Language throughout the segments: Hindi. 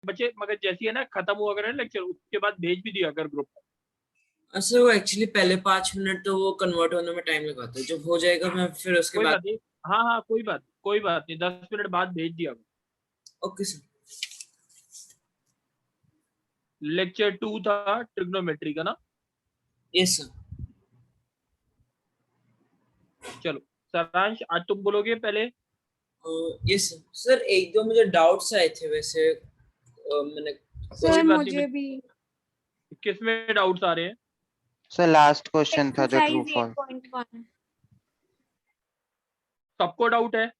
बच्चे, मगर जैसी है ना खत्म हुआ करे लेक्चर, उसके बाद भेज भी दिया कर ग्रुप में। सर वो एक्चुअली पहले 5 मिनट तो वो कन्वर्ट होने में टाइम लगाता है, जब हो जाएगा मैं फिर उसके कोई बाद। बात नहीं, हाँ हाँ कोई बात नहीं, 10 मिनट बाद भेज दिया कर। Okay sir. लेक्चर 2 था ट्रिग्नोमेट्री का ना। Yes sir. चलो सारांश, आज तुम बोलोगे पहले। Yes sir. सर एक दो मुझे डाउट्स आए थे वैसे, मैंने। कोई सर बात नहीं मुझे भी। किस में डाउट्स आ रहे हैं? सर लास्ट क्वेश्चन था जो ट्रू एक्सरसाइज फॉल्स। 8.1। सबको डाउट है?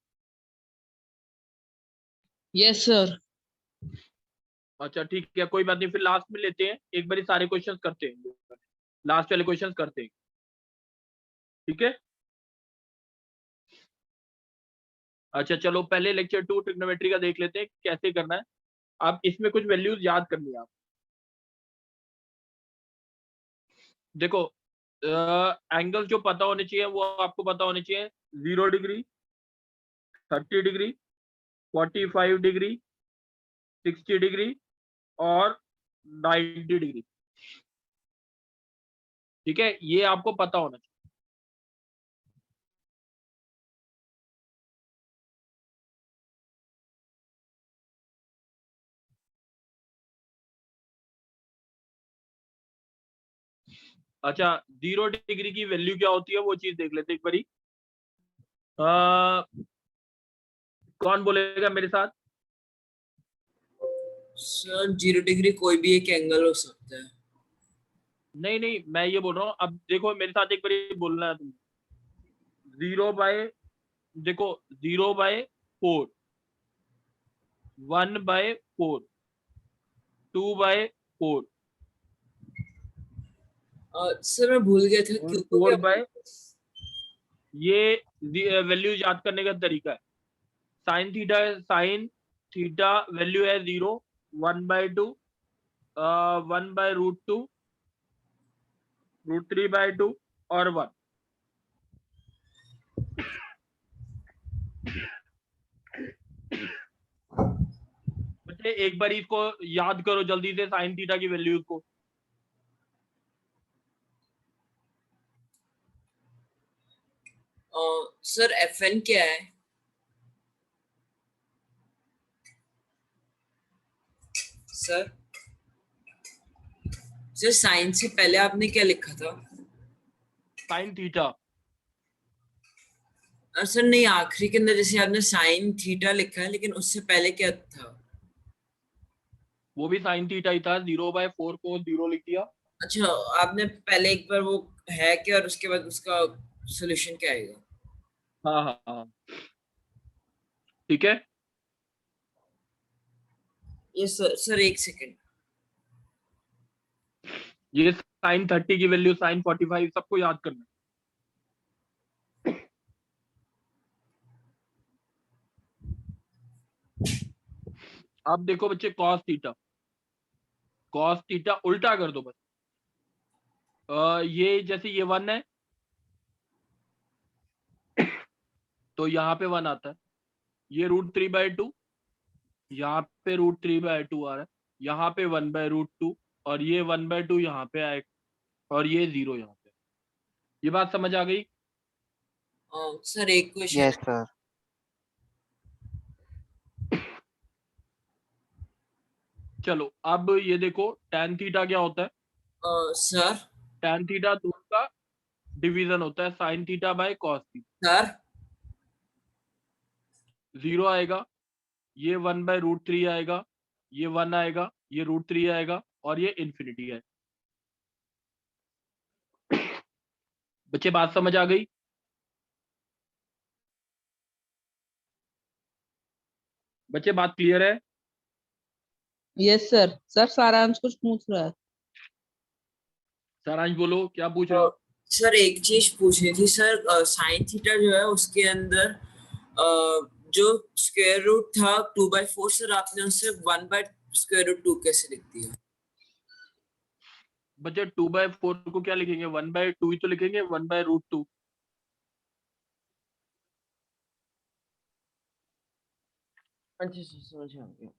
Yes sir. अच्छा ठीक है, कोई बात नहीं, फिर लास्ट में लेते हैं, एक बार सारे क्वेश्चंस करते हैं, लास्ट वाले क्वेश्चंस करते हैं, ठीक है। अच्छा चलो पहले लेक्चर 2 ट्रिग्नोमेट्री का देख लेते हैं कैसे करना है। आप इसमें कुछ वैल्यूज याद करनी है आप। देखो एंगल जो पता होने चाहिए वो आपको पता होने चाहिए, 0 डिग्री, 30 डिग्री, 45 डिग्री, 60 डिग्री और 90 डिग्री। ठीक है, ये आपको पता होना चाहिए। अच्छा 0 डिग्री की वैल्यू क्या होती है वो चीज देख लेते एक बारी। कौन बोलेगा मेरे साथ? सर 0 डिग्री कोई भी एक एंगल हो सकता है। नहीं नहीं, मैं ये बोल रहा हूँ, अब देखो मेरे साथ एक बारी बोलना है तुम। 0 बाय, देखो 0/4, 1/4, 2/4, सर मैं भूल गया था और क्यों को 4 क्या। बाय, ये वैल्यू याद करने का तरीका है। साइन थीटा वैल्यू है 0, 1/2, 1/√2, √3/2 और 1। बच्चे एक बार इसको याद करो जल्दी से, साइन थीटा की वैल्यूज को। सर FN क्या है? सर सर साइन से पहले आपने क्या लिखा था? Sine theta. सर नहीं, आखिरी के अंदर जैसे आपने साइन थीटा लिखा है, लेकिन उससे पहले क्या था? वो भी साइन थीटा ही था, 0/4 को 0 लिख दिया। अच्छा, आपने पहले एक बार वो है क्या और उसके बाद उसका सॉल्यूशन क्या आएगा? हाँ हाँ हाँ, ठीक है। ये सर एक सेकेंड। ये साइन 30 की वैल्यू, साइन 45 सबको याद करना है। अब देखो बच्चे कॉस थीटा, कॉस थीटा उल्टा कर दो बस। ये जैसे ये 1 है तो यहाँ पे 1 आता है, ये √3/2, यहाँ पे √3/2 आ रहा है, यहाँ पे 1/√2, और ये 1/2 यहाँ पे आएगा, और ये 0 यहाँ पे। ये बात समझ आ गई? सर एक क्वेश्चन। Yes sir. चलो अब ये देखो tan थीटा क्या होता है। सर tan थीटा 2 का डिवीजन होता है sin theta by cos theta. Sir 0 आएगा, ये 1/√3 आएगा, ये 1 आएगा, ये √3 आएगा, और ये इन्फिनिटी है। बच्चे बात समझ आ गई? बच्चे बात क्लियर है? Yes sir. सर सारांश कुछ पूछ रहा है। सारांश बोलो क्या पूछ रहे हो? सर एक चीज पूछनी थी सर, साइन थीटा जो है उसके अंदर जो स्क्वायर रूट था 2/4, सर आपने उससे 1/√2 कैसे लिख दिया? बच्चे 2/4 को क्या लिखेंगे, 1/2 ही तो लिखेंगे, 1/√2। अच्छा समझ आ गया।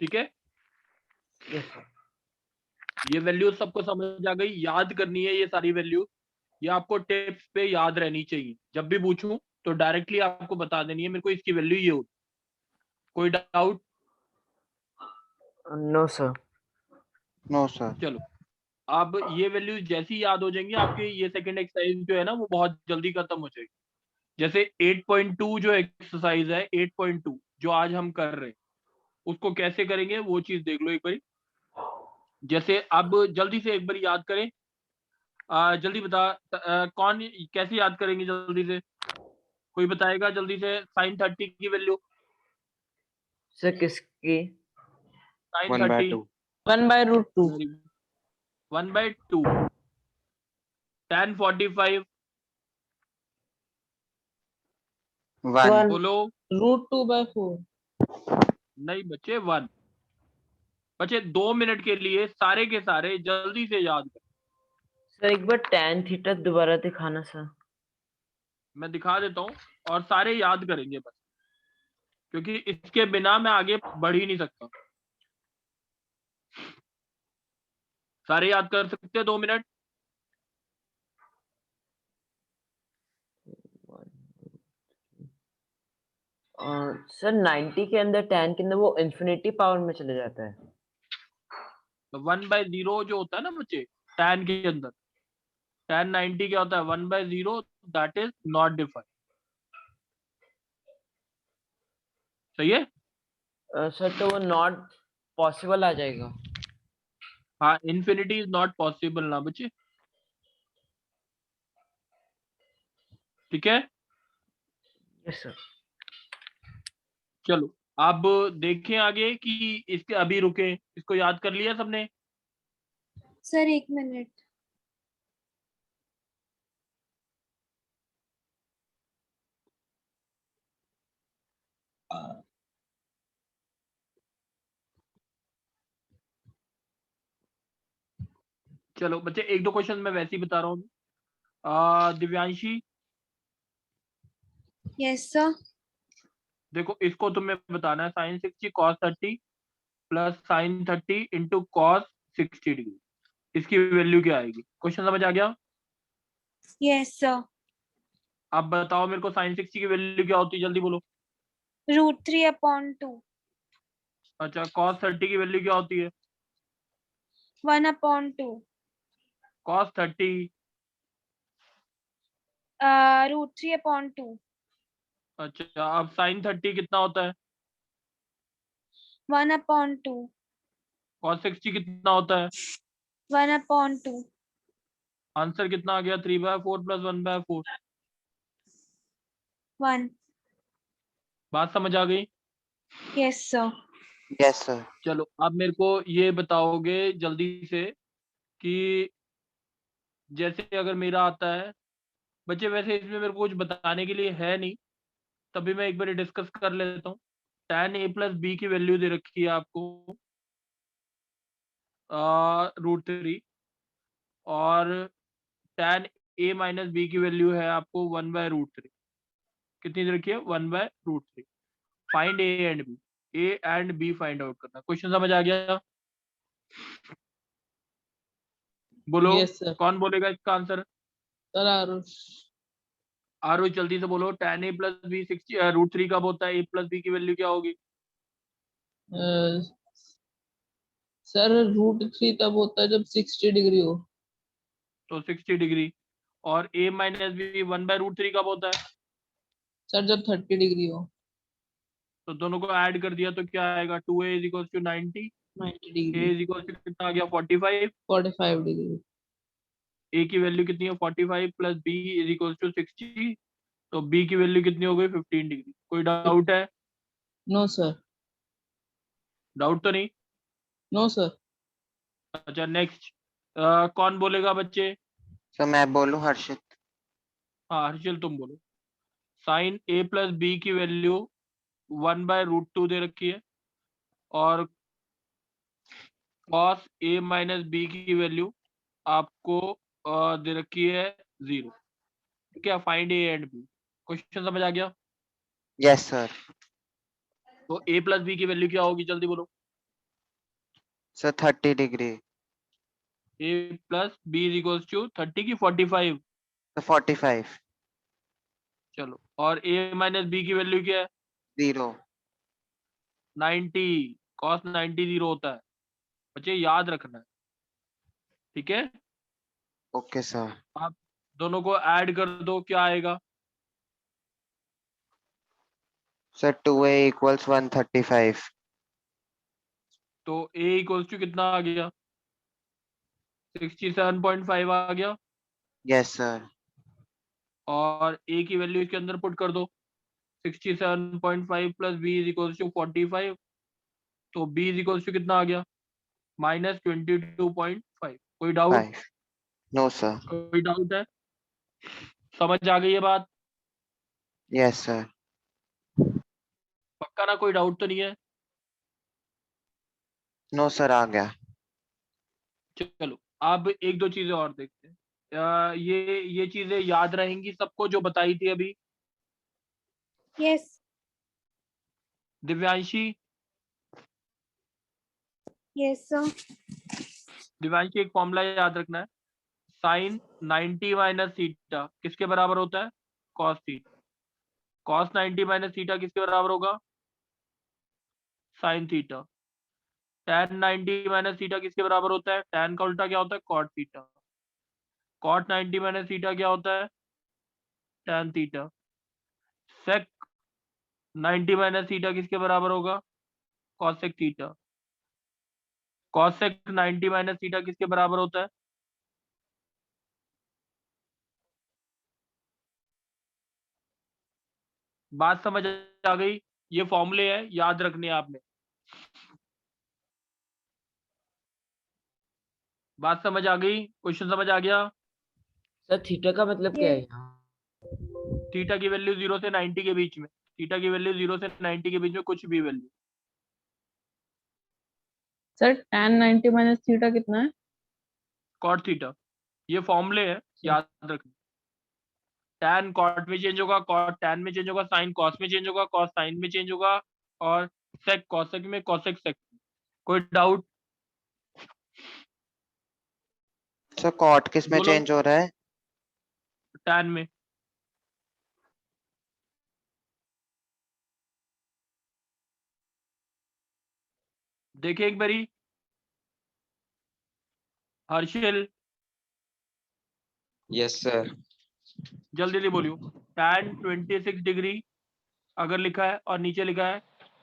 ठीक है, यस सर। ये वैल्यू सबको समझ आ गई, याद करनी है ये सारी वैल्यू, ये आपको टिप्स पे याद रहनी चाहिए, जब भी पूछूं तो डायरेक्टली आपको बता देनी है मेरे को इसकी वैल्यू ये होती। कोई doubt? No sir. No sir. चलो, अब ये वैल्यूज जैसी याद हो जाएंगी आपके, ये सेकंड एक्सरसाइज जो है ना वो बहुत जल्दी खत्म हो जाएगी। जैसे 8.2 जो एक्सरसाइज है, 8.2 जो आज हम कर रहे हैं, उसको कैसे करेंगे वो चीज देख लो एक बारी। जैसे अब जल्दी से एक बार याद करें, जल्दी बता, कौन कैसे याद करेंगे जल्दी से, कोई बताएगा जल्दी से? साइन 30 की वैल्यू, सर किसकी? साइन 1/2। 30 1/√2 1/2, tan 45 1। बोलो। √2/4 नहीं बच्चे, 1 बच्चे, 2 मिनट के लिए सारे के सारे जल्दी से याद कर। सर एक बार tan थीटा दोबारा दिखाना सर। मैं दिखा देता हूँ और सारे याद करेंगे बस, क्योंकि इसके बिना मैं आगे बढ़ ही नहीं सकता। सारे याद कर सकते हैं 2 मिनट? सर 90 के अंदर tan के अंदर वो इंफिनिटी पावर में चले जाता है। 1/0 जो होता है ना बच्चे, tan के अंदर, tan 90 क्या होता है? 1/0, दैट इज नॉट डिफाइंड। सही है? सर तो वो नॉट पॉसिबल आ जाएगा। हाँ, इंफिनिटी इज नॉट पॉसिबल ना बच्चे, ठीक है। Yes sir. चलो अब देखें आगे कि इसके, अभी रुके, इसको याद कर लिया सबने? Sir 1 minute. चलो बच्चे, एक दो क्वेश्चन मैं वैसे ही बता रहा हूँ। Divyanshi, yes sir. देखो इसको तुम्हें बताना है, sine 60 cos 30 plus sine 30 into cos 60 degree, इसकी वैल्यू क्या आएगी? क्वेश्चन समझ आ गया? Yes sir. अब बताओ मेरे को साइन 60 की वैल्यू क्या होती है, जल्दी बोलो। √3/2 अच्छा, cos 30 की वैल्यू क्या होती है? 1/2 cos 30 √3/2 अच्छा, अब साइन 30 कितना होता है? 1/2 cos 60 कितना होता है? 1/2 आंसर कितना आ गया? 3/4 प्लस 1/4। 1। बात समझ आ गई? Yes sir. Yes sir. चलो अब मेरे को ये बताओगे जल्दी से कि जैसे अगर मेरा आता है बच्चे, वैसे इसमें मेरे को कुछ बताने के लिए है नहीं, तभी मैं एक बार डिस्कस कर लेता हूँ। tan a प्लस बी की वैल्यू दे रखी है आपको √3, और tan a माइनस बी की वैल्यू है आपको 1/√3। कितनी दे रखी है? 1/√3। Find A and B, A and B find out करना। क्वेश्चन समझ आ गया? बोलो, यस सर। कौन बोलेगा इसका आंसर? सर आरुष। आरोही जल्दी से बोलो, tan a प्लस बी 60 √3 कब होता है? a प्लस बी की वैल्यू क्या होगी? सर √3 तब होता है जब 60 डिग्री हो। तो 60 डिग्री। और a माइनस बी 1/√3 कब होता है? सर जब 30 डिग्री हो। तो दोनों को ऐड कर दिया तो क्या आएगा? 2a is equal to 90, 90 a degree. Is equal to कितना आ गया? 45। 45 डिग्री। a की वैल्यू कितनी है? 45 plus b is equal to 60, तो b की वैल्यू कितनी हो गई? 15 डिग्री। कोई डाउट है? No sir. डाउट तो नहीं? No sir. अच्छा नेक्स्ट, कौन बोलेगा बच्चे? सर मैं बोलूं हर्षित? हाँ हर्षिल तुम बोलो। साइन a प्लस बी की वैल्यू 1/√2 दे रखी है, और cos a माइनस बी की वैल्यू आपको दे रखी है 0। ठीक है, find A and B. Question समझ आ गया? Yes sir. तो a प्लस बी की वैल्यू क्या होगी, जल्दी बोलो। Sir 30 degree. a plus b is equals to 30 की 45। तो 45। चलो, और a माइनस b की वैल्यू क्या है? 0। 90। cos 90 0 होता है, बच्चे याद रखना है, ठीक है। Okay sir. आप दोनों को ऐड कर दो, क्या आएगा? Sir 2a equals 135। तो a इक्वल्स टू कितना आ गया? 67.5 आ गया। Yes sir. और a की वैल्यू इसके अंदर पुट कर दो, 67.5 plus b is equals to 45। तो b इज इक्वल्स टू कितना आ गया? -22.5। कोई डाउट? 5। No sir. कोई डाउट है? समझ आ गई है बात? Yes sir. पक्का ना, कोई डाउट तो नहीं है? नो सर, आ गया। चलो, अब एक दो चीजें और देखते हैं। ये चीजें याद रहेंगी सबको जो बताई थी अभी? Yes. Divyanshi, Yes, sir. Divyanshi एक फॉर्मूला याद रखना है। साइन 90 माइनस थीटा किसके बराबर होता है? Cos theta. Cos 90 minus theta किसके बराबर होगा? Sine theta. tan 90 minus theta किसके बराबर होता है? tan का उल्टा क्या होता है? Cot theta. Cot 90 minus theta क्या होता है? tan theta. Sec 90 minus theta किसके बराबर होगा? Cosec theta. Cosec 90 minus theta किसके बराबर होता है? बात समझ आ गई? ये फॉर्मूले हैं, याद रखने हैं आपने। बात समझ आ गई? क्वेश्चन समझ आ गया? सर थीटा का मतलब क्या है Yes. यहाँ? थीटा की वैल्यू 0 से 90 के बीच में। थीटा की वैल्यू 0 से 90 के बीच में कुछ भी value. Sir tan 90 minus theta कितना है? Cot theta. ये फॉर्मूले है, याद रखना। टैन कॉट में चेंज होगा, कॉट टैन में चेंज होगा, साइन कॉस में चेंज होगा, कॉस साइन में चेंज होगा, और सेक कॉसेक में, कॉसेक सेक। कोई डाउट? सर कॉट किस में बोलो। चेंज हो रहा है? टैन में। देखिए एक बारी, हर्षिल यस सर। जल्दी जल्दी बोलियो। टैन 26 डिग्री अगर लिखा है और नीचे लिखा है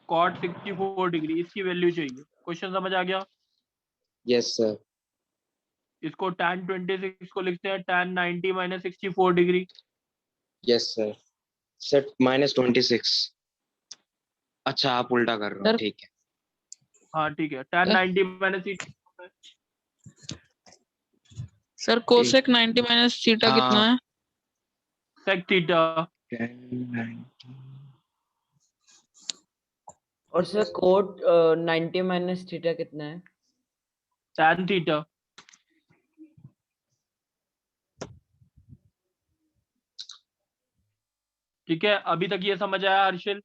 कॉट 64 डिग्री, इसकी वैल्यू चाहिए। क्वेश्चन समझ आ गया? Yes sir. इसको टैन 26 को लिखते हैं tan 90 minus 64 degree. Yes sir. Sir -26। अच्छा, आप उल्टा कर रहे हो, सर ठीक है। हाँ ठीक है, tan 90 minus sir cosec 90 minus theta हाँ। कितना है? Sec theta. 1090। और सर कोट 90 माइनस थीटा कितना है? Tan theta. ठीक है, अभी तक ये समझ आया हर्षिल?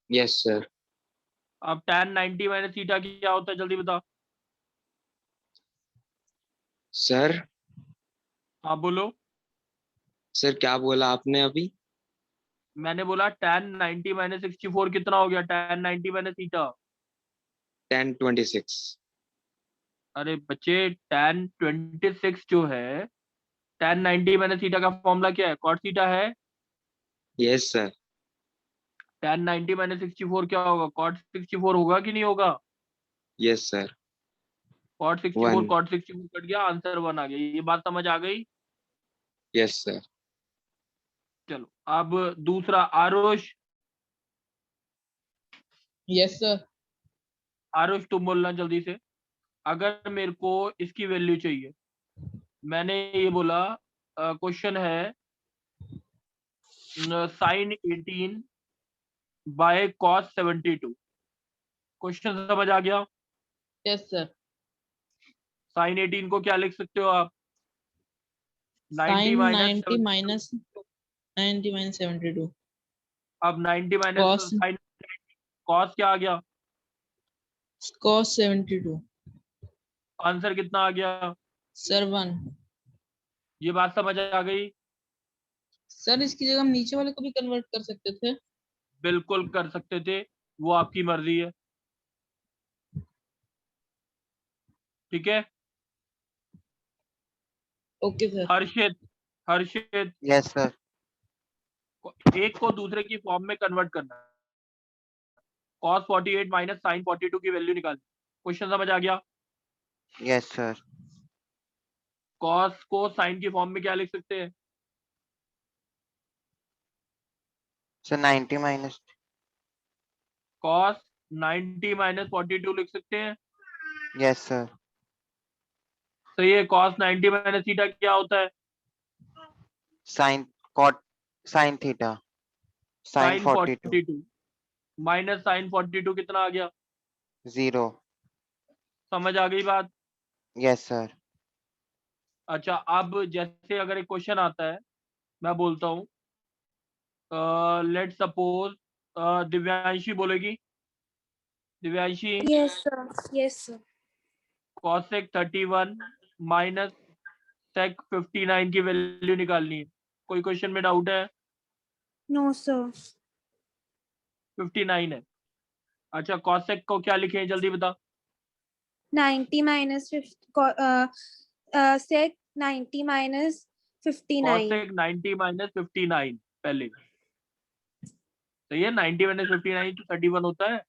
Yes sir. अब टैन 90 माइनस थीटा क्या होता है, जल्दी बता। सर हाँ बोलो। सर क्या बोला आपने अभी? मैंने बोला टैन 90 माइनस 64 कितना हो गया? Tan 90 minus theta. 1026। अरे बच्चे, टैन 26 जो है, टैन 90 माइनस थीटा का फॉर्मूला क्या है? कॉट थीटा है। Yes sir. टैन 90 माइनस 64 क्या होगा? कॉट 64 होगा कि नहीं होगा? Yes sir. Cot 64 1। Cot 64 cut गया, आंसर 1 आ गया। ये बात समझ आ गई? Yes sir. चलो, अब दूसरा, आरुष। Yes sir. आरुष तुम बोलना जल्दी से। अगर मेरे को इसकी वैल्यू चाहिए, मैंने ये बोला क्वेश्चन है साइन 18 बाय कॉस 72। क्वेश्चन समझ आ गया? Yes sir. साइन 18 को क्या लिख सकते हो आप? 90 साइन माइनस 90 माइनस 90 माइनस 72 अब 90 माइनस कॉस साइन कॉस क्या आ गया? कॉस 72। आंसर कितना आ गया? सर 1। ये बात समझ आ गई? सर इसकी जगह हम नीचे वाले को भी कन्वर्ट कर सकते थे। बिल्कुल कर सकते थे, वो आपकी मर्जी है। ठीक है ओके सर। हर्षित Yes, sir. एक को दूसरे की फॉर्म में कन्वर्ट करना है। cos 48 माइनस sin 42 की वैल्यू निकाल। क्वेश्चन समझ आ गया? Yes, sir. cos को sin की फॉर्म में क्या लिख सकते हैं? So 90 minus. cos 90 माइनस 42 लिख सकते हैं। Yes, sir. तो ये cos 90 माइनस थीटा क्या होता है? Sin cot sin theta. Sin sin 42. 42 minus sin 42 कितना आ गया? 0. समझ आ गई बात? Yes, sir. अच्छा, अब जैसे अगर एक क्वेश्चन आता है, मैं बोलता हूँ, लेट सपोज दिव्यांशी बोलेगी। Divyanshi, Yes, sir. Yes, sir. cosec 31 minus sec 59 की वैल्यू निकालनी है। कोई क्वेश्चन में डाउट है? No, sir. 59 है। अच्छा, cosec को क्या लिखें, जल्दी बता। 90 minus 50, sec 90 minus 59. cosec 90 minus 59 पहले। सही है, 90 माइनस 59 तो 31 होता है।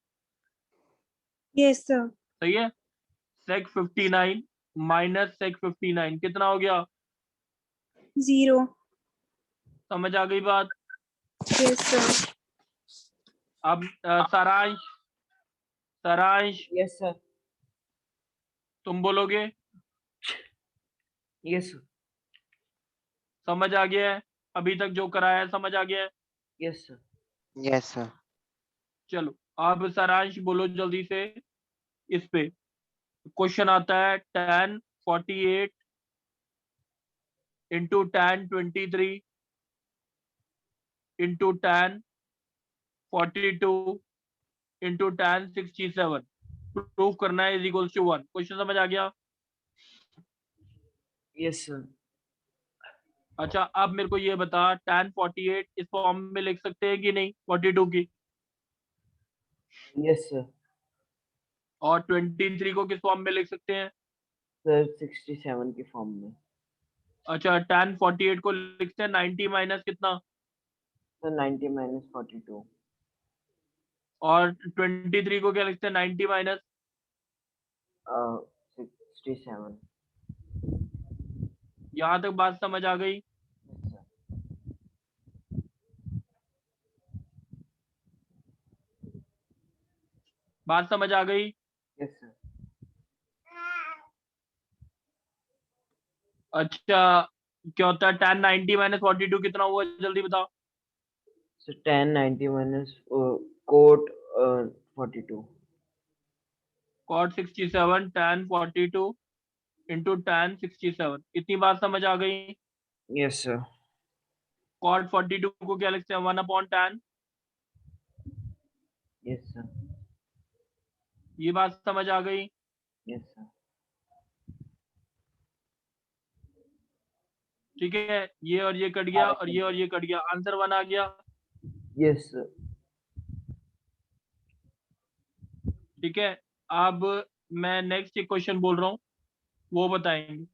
Yes, sir. सही है। sec 59 माइनस sec 59 कितना हो गया? 0. समझ आ गई बात? Yes, sir. अब सारांश Yes, sir. तुम बोलोगे। Yes, sir. समझ आ गया है? अभी तक जो कराया है समझ आ गया है? Yes, sir. Yes, sir. चलो अब सारांश बोलो जल्दी से। इस पे क्वेश्चन आता है tan 48 into tan 23 into tan 42 into tan 67 proof करना है इज इक्वल्स टू 1। क्वेश्चन समझ आ गया? Yes, sir. अच्छा, अब मेरे को ये बता, tan 48 इस फॉर्म में लिख सकते हैं कि नहीं 42 की, Yes, sir. और 23 को किस फॉर्म में लिख सकते हैं? Sir, 67 की फॉर्म में। अच्छा, tan 48 को लिखते हैं 90 माइनस कितना, Sir, 90 minus 42. और 23 को क्या लिखते हैं 90 माइनस? 67. यहाँ तक बात समझ आ गई? Yes, sir. बात समझ आ गई? Yes, sir. अच्छा, क्या होता है tan 90 माइनस 42 कितना हुआ, जल्दी बताओ। So tan 90 minus cot 42. cot 67 tan 42 into tan 67, इतनी बात समझ आ गई? Yes, sir. cot 42 को क्या लिखते हैं 1/tan, Yes, sir. ये बात समझ आ गई? Yes, sir. ठीक है, ये और ये कट गया और ये कट गया, आंसर 1 आ गया। Yes, sir. ठीक है, अब मैं नेक्स्ट एक क्वेश्चन बोल रहा हूँ, वो बताएंगे।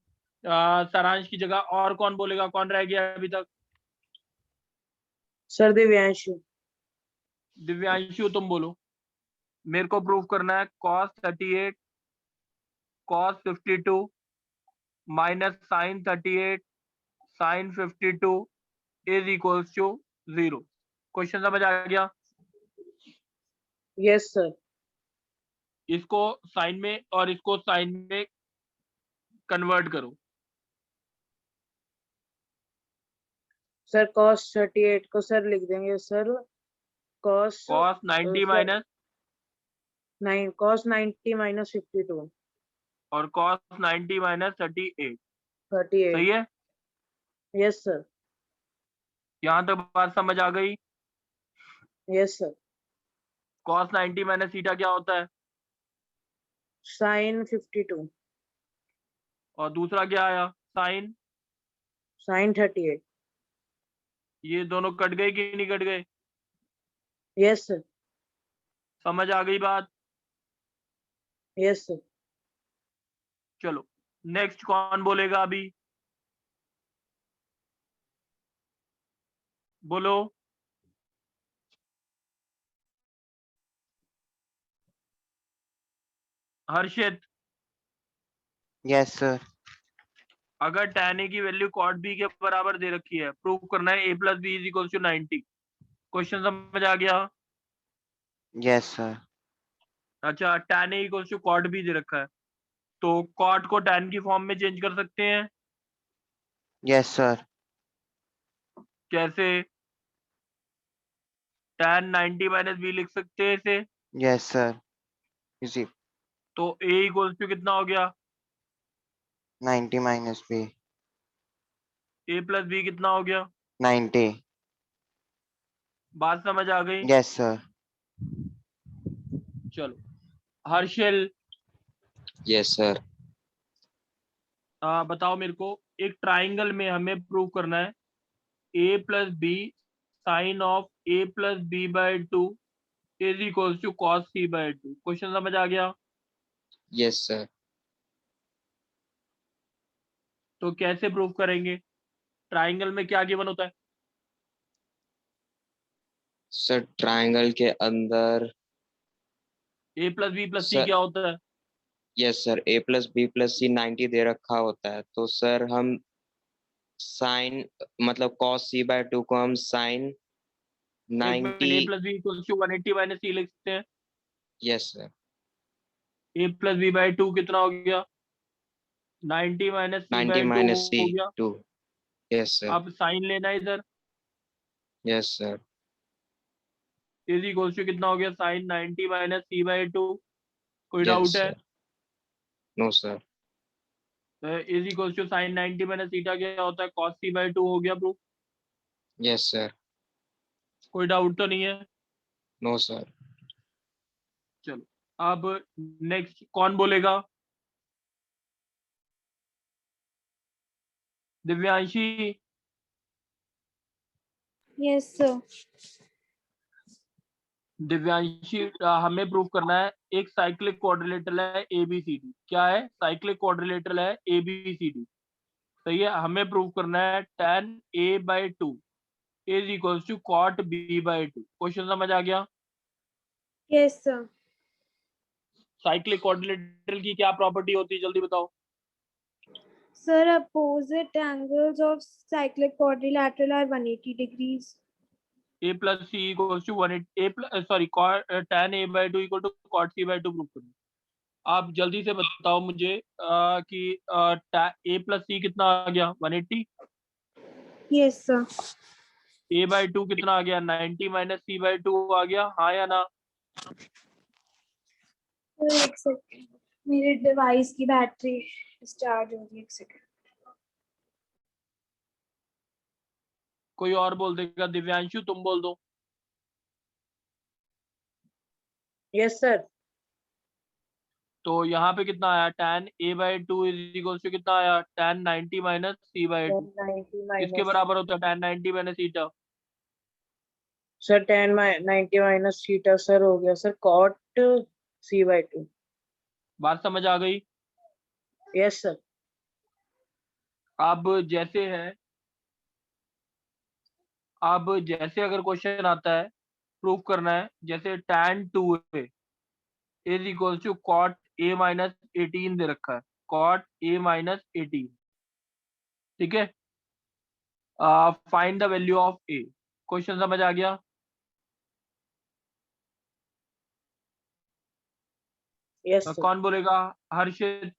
सारांश की जगह और कौन बोलेगा, कौन रह गया अभी तक? Sir, दिव्यांशु। दिव्यांशु तुम बोलो। मेरे को प्रूव करना है cos 38 cos 52 minus sin 38 sin 52 is equals to 0। Question समझ आ गया? Yes, sir. इसको साइन में और इसको साइन में कन्वर्ट करो। सर cos 38 को सर लिख देंगे sir cos cos 90 minus cos 90 minus 52 और cos 90 माइनस 38। 38. सही है? Yes, sir. यहाँ तक बात समझ आ गई? Yes, sir. cos 90 minus theta क्या होता है? Sin 52. और दूसरा क्या आया साइन, sin 38. ये दोनों कट गए कि नहीं कट गए? Yes sir. समझ आ गई बात? Yes sir. चलो नेक्स्ट कौन बोलेगा अभी, बोलो। हर्षित, Yes sir. अगर tan a की वैल्यू cot b के बराबर दे रखी है, प्रूव करना है a plus B is equal to 90। Question समझ आ गया? Yes sir. अच्छा, tan a equal to cot b दे रखा है, तो cot को tan की फॉर्म में चेंज कर सकते हैं। Yes sir. कैसे? tan 90 माइनस बी लिख सकते हैं इसे, Yes sir. Easy. तो a इक्वल टू कितना हो गया, 90 minus b. a plus B कितना हो गया? 90. बात समझ आ गई? Yes sir. चलो हर्षल, yes sir, बताओ मेरे को, एक ट्राइंगल में हमें प्रूव करना है a plus B sine of a plus B by two is equal to cos C by two. Question समझ आ गया? yes sir. तो कैसे प्रूव करेंगे? ट्राइंगल में क्या गिवन होता है? सर ट्रायंगल के अंदर a plus B plus C sir क्या होता है? Yes sir, a plus B plus C 90 दे रखा होता है, तो सर हम साइन मतलब cos c बाय 2 को हम साइन एक मिनट, a 90। Plus B equal to 180 minus C लिख सकते हैं। Yes sir, a plus B by two कितना हो गया, 90 minus C 90 by two minus C हो गया। 2। यस सर, अब साइन लेना है इधर, yes sir, is equal to कितना हो गया, sine 90 minus C by two. कोई यस डाउट है? Sir, no sir, is equal to sine 90 minus theta क्या होता है, कॉस सी बाई टू हो गया प्रूफ। यस सर, कोई डाउट तो नहीं है? No sir. चलो अब नेक्स्ट कौन बोलेगा? Divyanshi, Yes sir. दिव्यांशी हमें प्रूफ करना है एक साइक्लिक क्वाड्रिलेटरल है ABCD। क्या है? साइक्लिक क्वाड्रिलेटरल है ABCD। सही है, हमें प्रूफ करना है tan A by two is equal to cot B by two. Question समझ आ गया? Yes sir. साइक्लिक क्वाड्रिलेटरल की क्या प्रॉपर्टी होती है, जल्दी बताओ। Sir, opposite angles of cyclic quadrilateral are 180 degrees. a plus c equals to 180 a plus sorry tan a by 2 equal to cot c by 2 proof करो। आप जल्दी से बताओ मुझे कि a plus c कितना आ गया, 180। Yes sir. a by 2 कितना आ गया, 90 माइनस c by 2 आ गया, हाँ या ना? Sir, एक सेकंड, मेरे डिवाइस की बैटरी डिस्चार्ज हो रही है, एक सेकंड। कोई और बोल देगा? दिव्यांशु तुम बोल दो। Yes sir. तो यहाँ पे कितना आया, tan a by 2 is equal to कितना आया, tan 90 माइनस c by 2। 90 किसके minus बराबर होता है tan 90 minus theta? Sir 90 minus theta sir हो गया सर cot c by 2। बात समझ आ गई? Yes sir. अब जैसे है, अब जैसे अगर क्वेश्चन आता है प्रूफ करना है, जैसे tan 2a is equal to cot a minus 18 दे रखा है, कॉट a माइनस 18। ठीक है, find the value of a। Question समझ आ गया? Yes sir. कौन बोलेगा? हर्षित,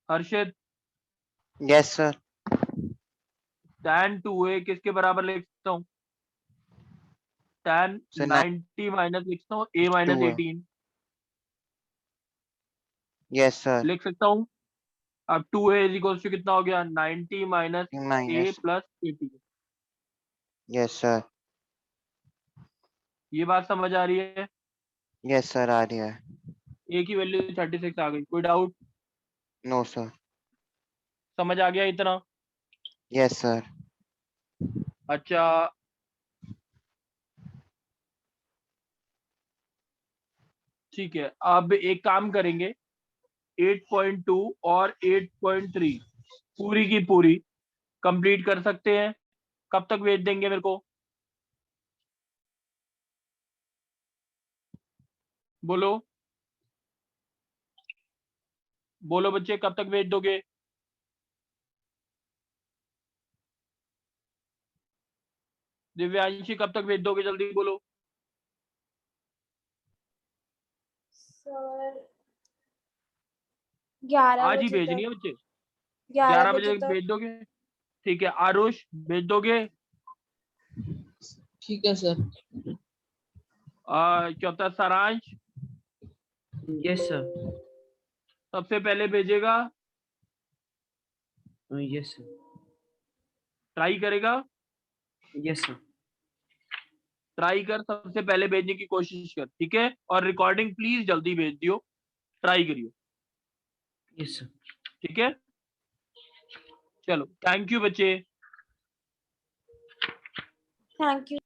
हर्षित, Yes sir. tan 2a किसके बराबर लिख सकता हूँ, tan Sir, 90 माइनस लिख सकता हूँ a minus 2a. 18 Yes sir. लिख सकता हूँ। अब 2a इज इक्वल टू कितना हो गया, 90 minus a Minus. Plus 18। Yes sir. ये बात समझ आ रही है? Yes sir. आ रही है। एक ही वैल्यू 36 आ गई। कोई डाउट? No, sir. समझ आ गया इतना? Yes, sir. अच्छा, ठीक है। अब एक काम करेंगे, 8.2 और 8.3 पूरी की पूरी कंप्लीट कर सकते हैं। कब तक भेज देंगे मेरे को? बोलो बोलो बच्चे, कब तक भेज दोगे? दिव्यांशी कब तक भेज दोगे, जल्दी बोलो। सर 11 आज ही बजे भेजनी तक। है बच्चे, 11 11 बजे बजे तक तक। भेज दोगे? ठीक है। आरुष भेज दोगे? ठीक है सर। चौथा सारांश यस सर। सबसे पहले भेजेगा, यस सर। ट्राई करेगा। Yes sir. ट्राई कर, सबसे पहले भेजने की कोशिश कर, ठीक है? और रिकॉर्डिंग प्लीज जल्दी भेज दियो, ट्राई करियो, यस सर। ठीक है? चलो, थैंक यू बच्चे। Thank you.